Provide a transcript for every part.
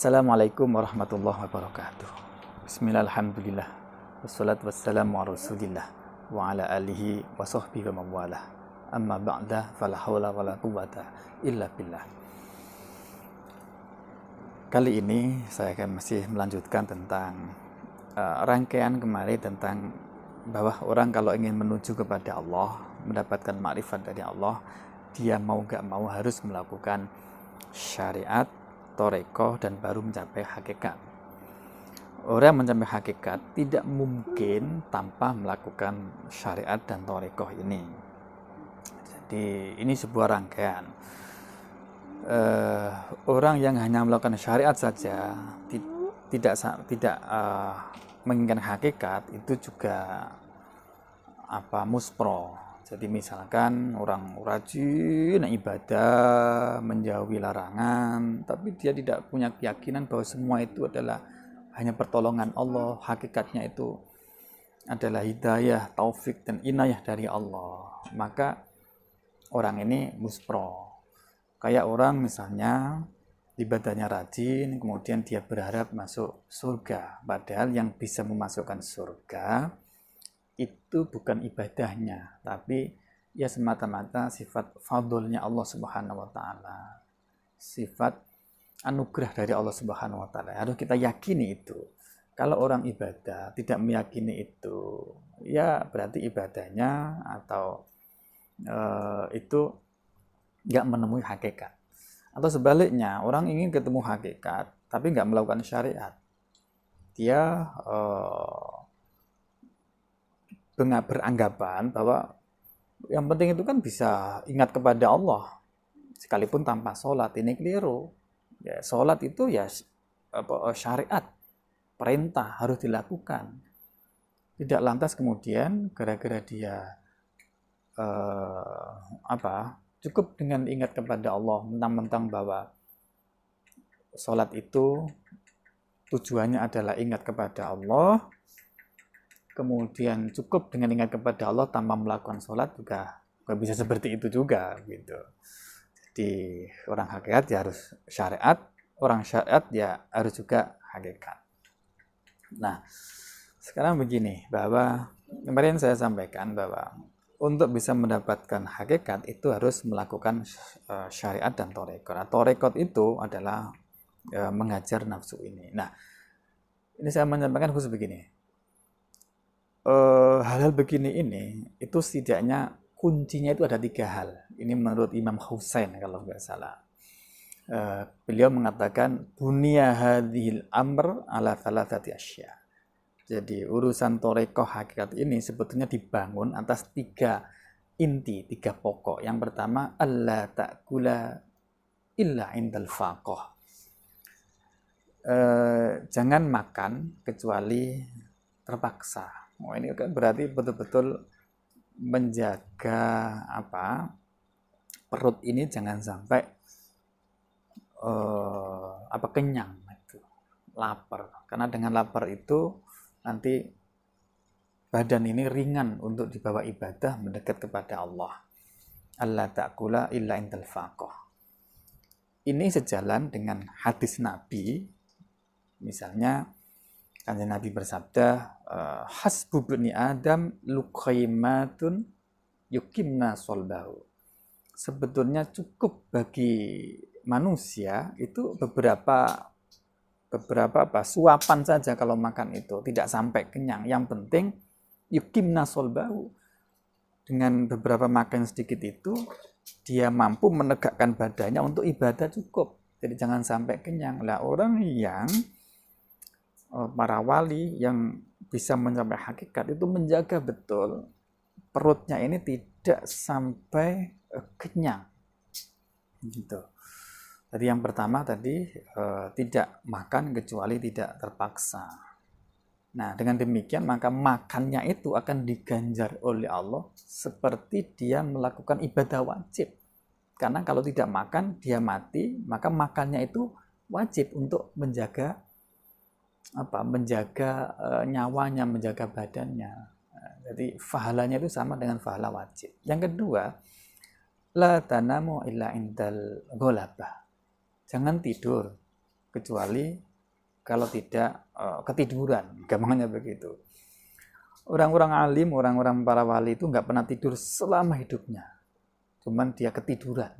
Assalamualaikum warahmatullahi wabarakatuh. Bismillahirrahmanirrahim. Wassalatu wassalamu ala rasulillah wa ala alihi wa sahbihi wa mawalah. Amma ba'da fala hawla wala quwwata illa billah. Kali ini saya akan masih melanjutkan tentang rangkaian kemarin tentang bahwa orang kalau ingin menuju kepada Allah, mendapatkan makrifat dari Allah, dia mau gak mau harus melakukan syariat, torekoh, dan baru mencapai hakikat. Orang mencapai hakikat tidak mungkin tanpa melakukan syariat dan torekoh ini. Jadi ini sebuah rangkaian. Orang yang hanya melakukan syariat saja tidak menginginkan hakikat itu juga muspro. Jadi misalkan orang rajin ibadah, menjauhi larangan, tapi dia tidak punya keyakinan bahwa semua itu adalah hanya pertolongan Allah, hakikatnya itu adalah hidayah, taufik, dan inayah dari Allah. Maka orang ini muspro. Kayak orang misalnya ibadahnya rajin, kemudian dia berharap masuk surga. Padahal yang bisa memasukkan surga itu bukan ibadahnya, tapi ya semata-mata sifat fadlnya Allah Subhanahu wa taala. Sifat anugerah dari Allah Subhanahu wa taala. Harus kita yakini itu. Kalau orang ibadah tidak meyakini itu, ya berarti ibadahnya atau itu nggak menemui hakikat. Atau sebaliknya, orang ingin ketemu hakikat tapi nggak melakukan syariat. Dia beranggapan bahwa yang penting itu kan bisa ingat kepada Allah sekalipun tanpa sholat. Ini keliru. Ya, sholat itu ya syariat, perintah harus dilakukan. Tidak lantas kemudian gara-gara dia cukup dengan ingat kepada Allah, mentang-mentang bahwa sholat itu tujuannya adalah ingat kepada Allah, kemudian cukup dengan ingat kepada Allah tanpa melakukan sholat juga nggak bisa seperti itu juga gitu. Jadi orang hakikat ya harus syariat, orang syariat ya harus juga hakikat. Nah, sekarang begini, bahwa kemarin saya sampaikan bahwa untuk bisa mendapatkan hakikat itu harus melakukan syariat dan torekot. Nah, torekot itu adalah mengajar nafsu ini. Nah, ini saya menyampaikan khusus begini. Hal-hal begini ini itu setidaknya kuncinya itu ada 3 hal. Ini menurut Imam Husain kalau nggak salah. Beliau mengatakan bunya hadhil amr ala thalathati asya. Jadi urusan torekoh hakikat ini sebetulnya dibangun atas 3 inti, 3 pokok. Yang pertama, alla ta'kula illa indal faqih. Jangan makan kecuali terpaksa. Ini kan berarti betul-betul menjaga perut ini jangan sampai kenyang itu, lapar. Karena dengan lapar itu nanti badan ini ringan untuk dibawa ibadah mendekat kepada Allah. Allah ta'kula illa indal faqih. Ini sejalan dengan hadis Nabi. Misalnya Kanjeng Nabi bersabda, hasbu bani Adam luqaimatun yukimna solbahu. Sebetulnya cukup bagi manusia itu beberapa suapan saja kalau makan itu, tidak sampai kenyang. Yang penting yukimna solbahu. Dengan beberapa makan sedikit itu dia mampu menegakkan badannya untuk ibadah cukup. Jadi jangan sampai kenyang. Lah orang yang para wali yang bisa mencapai hakikat itu menjaga betul perutnya ini tidak sampai kenyang gitu. Jadi yang pertama tadi tidak makan kecuali tidak terpaksa. Nah, dengan demikian maka makannya itu akan diganjar oleh Allah seperti dia melakukan ibadah wajib. Karena kalau tidak makan dia mati, maka makannya itu wajib untuk menjaga nyawanya, menjaga badannya. Jadi pahalanya itu sama dengan pahala wajib. Yang kedua, la tanamu illa indal ghalabah. Jangan tidur kecuali kalau tidak ketiduran, gampangnya begitu. Orang-orang alim, orang-orang para wali itu nggak pernah tidur selama hidupnya, cuman dia ketiduran.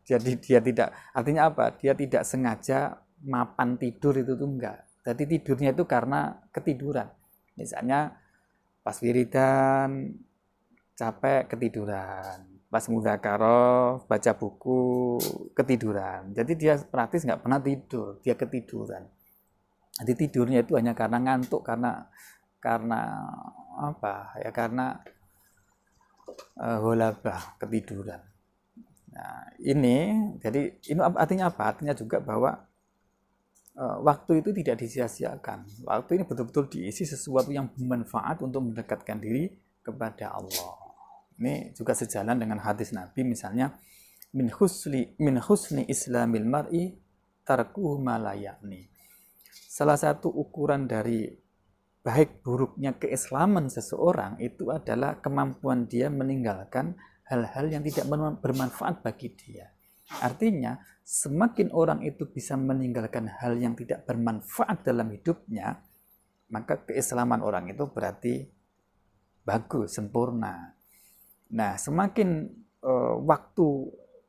Jadi dia tidak, artinya apa? Dia tidak sengaja mapan tidur itu tuh enggak. Jadi tidurnya itu karena ketiduran. Misalnya pas wiridan capek ketiduran, pas mudzakarah baca buku ketiduran. Jadi dia praktis nggak pernah tidur, dia ketiduran. Jadi tidurnya itu hanya karena ngantuk, karena apa ya, karena ghalabah, ketiduran. Nah, jadi ini artinya apa? Artinya juga bahwa waktu itu tidak disia-siakan. Waktu ini betul-betul diisi sesuatu yang bermanfaat untuk mendekatkan diri kepada Allah. Ini juga sejalan dengan hadis Nabi, misalnya min husni islamil mar'i tarkuhu ma la ya'ni. Salah satu ukuran dari baik buruknya keislaman seseorang itu adalah kemampuan dia meninggalkan hal-hal yang tidak bermanfaat bagi dia. Artinya, semakin orang itu bisa meninggalkan hal yang tidak bermanfaat dalam hidupnya, maka keislaman orang itu berarti bagus, sempurna. Nah, semakin waktu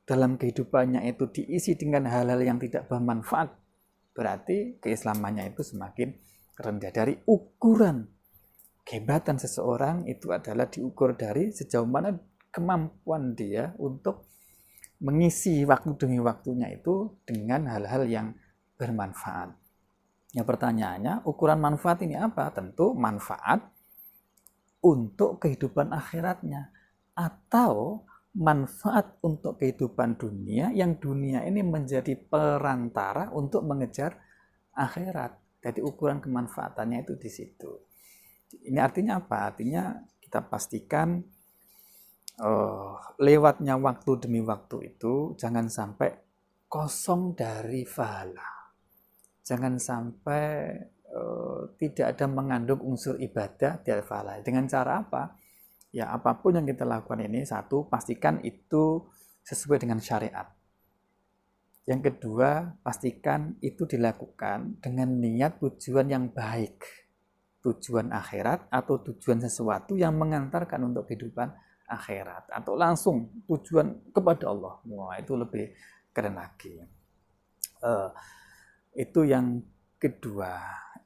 dalam kehidupannya itu diisi dengan hal-hal yang tidak bermanfaat, berarti keislamannya itu semakin rendah. Dari ukuran kehebatan seseorang itu adalah diukur dari sejauh mana kemampuan dia untuk mengisi waktu demi waktunya itu dengan hal-hal yang bermanfaat. Ya, pertanyaannya, ukuran manfaat ini apa? Tentu manfaat untuk kehidupan akhiratnya, atau manfaat untuk kehidupan dunia, yang dunia ini menjadi perantara untuk mengejar akhirat. Jadi ukuran kemanfaatannya itu di situ. Ini artinya apa? Artinya kita pastikan lewatnya waktu demi waktu itu jangan sampai kosong dari pahala. Jangan sampai tidak ada mengandung unsur ibadah dari pahala. Dengan cara apa? Ya, apapun yang kita lakukan ini, satu, pastikan itu sesuai dengan syariat. Yang kedua, pastikan itu dilakukan dengan niat tujuan yang baik. Tujuan akhirat atau tujuan sesuatu yang mengantarkan untuk kehidupan akhirat, atau langsung tujuan kepada Allah. Wah, itu lebih keren lagi. Itu yang kedua,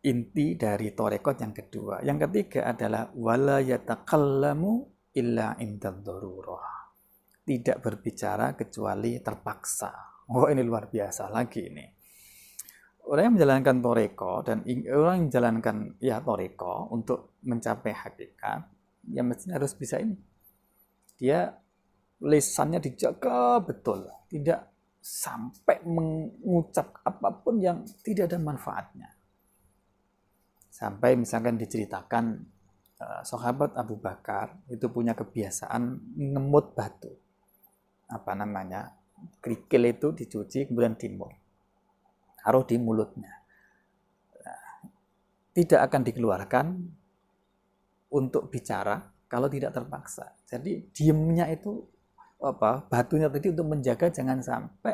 inti dari torekot yang kedua. Yang ketiga adalah wala yatakallamu illa indad darurah. Tidak berbicara kecuali terpaksa. Oh, ini luar biasa lagi ini. Orang yang menjalankan toreko dan orang yang menjalankan toreko untuk mencapai hakikat, ya mestinya harus bisa ini. Dia lisannya dijaga betul, tidak sampai mengucap apapun yang tidak ada manfaatnya. Sampai misalkan diceritakan sahabat Abu Bakar itu punya kebiasaan ngemut batu. Kerikil itu dicuci kemudian taruh di mulutnya. Tidak akan dikeluarkan untuk bicara kalau tidak terpaksa. Jadi diemnya itu batunya tadi untuk menjaga jangan sampai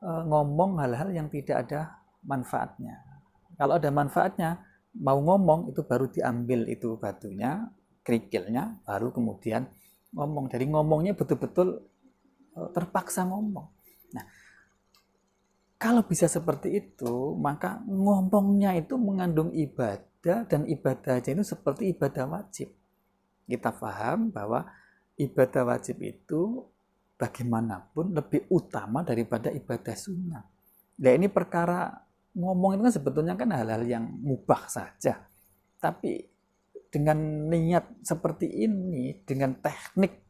ngomong hal-hal yang tidak ada manfaatnya. Kalau ada manfaatnya, mau ngomong itu baru diambil itu batunya, kerikilnya, baru kemudian ngomong. Jadi ngomongnya betul-betul terpaksa ngomong. Nah, kalau bisa seperti itu, maka ngomongnya itu mengandung ibadah, dan ibadahnya itu seperti ibadah wajib. Kita paham bahwa ibadah wajib itu bagaimanapun lebih utama daripada ibadah sunnah. Nah, ini perkara ngomong itu kan sebetulnya kan hal-hal yang mubah saja. Tapi dengan niat seperti ini, dengan teknik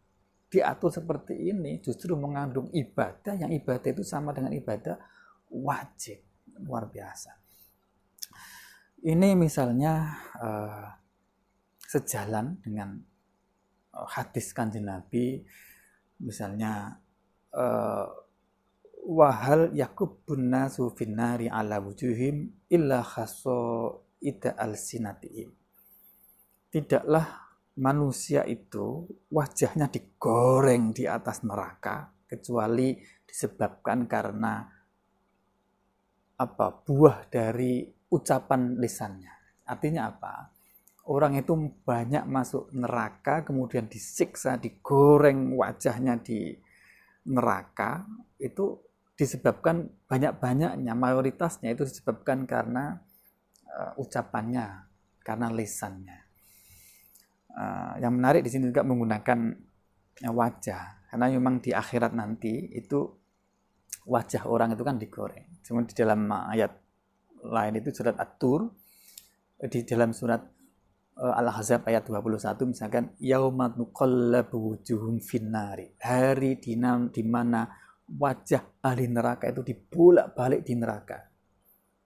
diatur seperti ini, justru mengandung ibadah, yang ibadah itu sama dengan ibadah wajib. Luar biasa. Ini misalnya sejalan dengan hadis Kanjeng Nabi, misalnya wahal yakubun nasu finnari ala wujuhim illa khasoida alsinatihim. Tidaklah manusia itu wajahnya digoreng di atas neraka kecuali disebabkan karena buah dari ucapan lisannya. Artinya apa? Orang itu banyak masuk neraka, kemudian disiksa, digoreng wajahnya di neraka, itu disebabkan banyak-banyaknya, mayoritasnya itu disebabkan karena ucapannya, karena lisannya. Yang menarik di sini juga menggunakan wajah, karena memang di akhirat nanti itu wajah orang itu kan digoreng. Cuma di dalam ayat lain itu surat At-Tur, di dalam surat Al-Ahzab ayat 21 misalkan, yauma nuqallabu wujuhum finnari, hari di mana wajah ahli neraka itu dibolak-balik di neraka.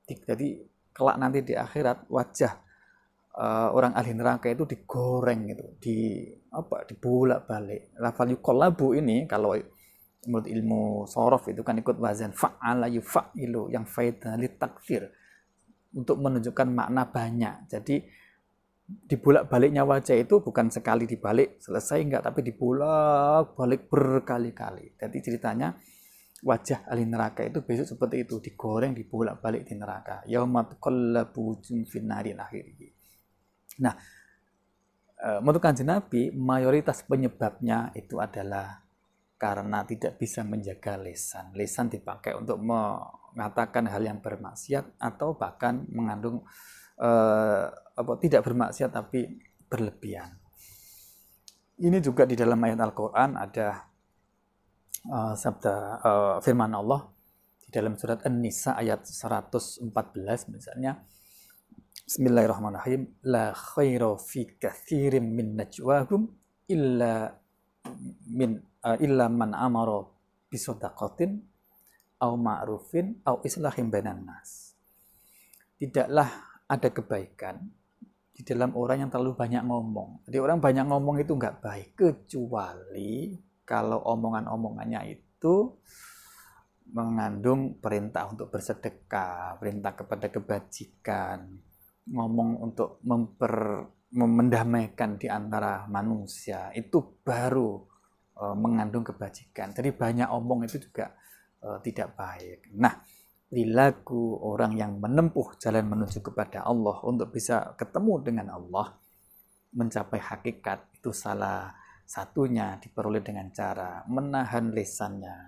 Jadi kelak nanti di akhirat wajah orang ahli neraka itu digoreng gitu, dibolak-balik. Lafal yuqallabu ini kalau menurut ilmu sorof itu kan ikut wazan fa'ala yufa'ilu, yang faedah li takfir, untuk menunjukkan makna banyak. Jadi dibolak-baliknya wajah itu bukan sekali dibalik selesai, enggak, tapi dibolak-balik berkali-kali. Jadi ceritanya wajah ahli neraka itu besok seperti itu, digoreng, dibolak-balik di neraka. Yauma tuqallabu wujuhum finnari akhirih. Nah, menurut Kanjeng Nabi, mayoritas penyebabnya itu adalah karena tidak bisa menjaga lisan. Lisan dipakai untuk mengatakan hal yang bermaksiat atau bahkan mengandung tidak bermaksiat tapi berlebihan. Ini juga di dalam ayat Al-Quran ada sabda firman Allah di dalam surat An-Nisa ayat 114 misalnya, Bismillahirrahmanirrahim, la khaira fi katsirin min najwahum illa man amara bisadaqatin au ma'rufin au islahin bainan nas. Tidaklah ada kebaikan di dalam orang yang terlalu banyak ngomong. Jadi orang banyak ngomong itu enggak baik, kecuali kalau omongan-omongannya itu mengandung perintah untuk bersedekah, perintah kepada kebajikan, ngomong untuk mendamaikan di antara manusia, itu baru mengandung kebajikan. Jadi banyak omong itu juga tidak baik. Nah, perilaku orang yang menempuh jalan menuju kepada Allah untuk bisa ketemu dengan Allah, mencapai hakikat, itu salah satunya diperoleh dengan cara menahan lisannya,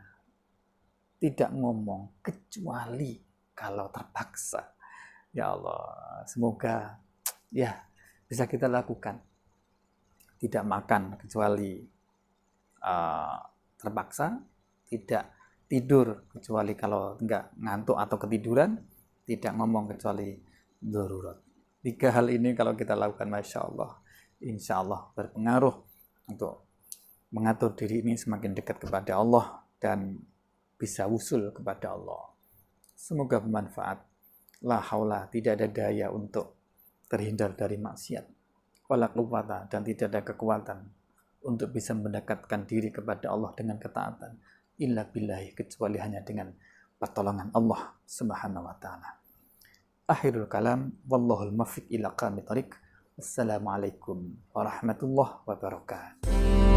tidak ngomong kecuali kalau terpaksa. Ya Allah, semoga ya bisa kita lakukan. Tidak makan kecuali terpaksa, tidak tidur kecuali kalau enggak ngantuk atau ketiduran, tidak ngomong kecuali darurat. 3 hal ini kalau kita lakukan, Masya Allah, insya Allah berpengaruh untuk mengatur diri ini semakin dekat kepada Allah dan bisa wusul kepada Allah. Semoga bermanfaat. La haula, tidak ada daya untuk terhindar dari maksiat, wala quwwata, dan tidak ada kekuatan untuk bisa mendekatkan diri kepada Allah dengan ketaatan, illa billahi, kecuali hanya dengan pertolongan Allah Subhanahu wa taala. Akhirul kalam, wallahul muwaffiq ila aqwamit thoriq. Wassalamualaikum warahmatullahi wabarakatuh.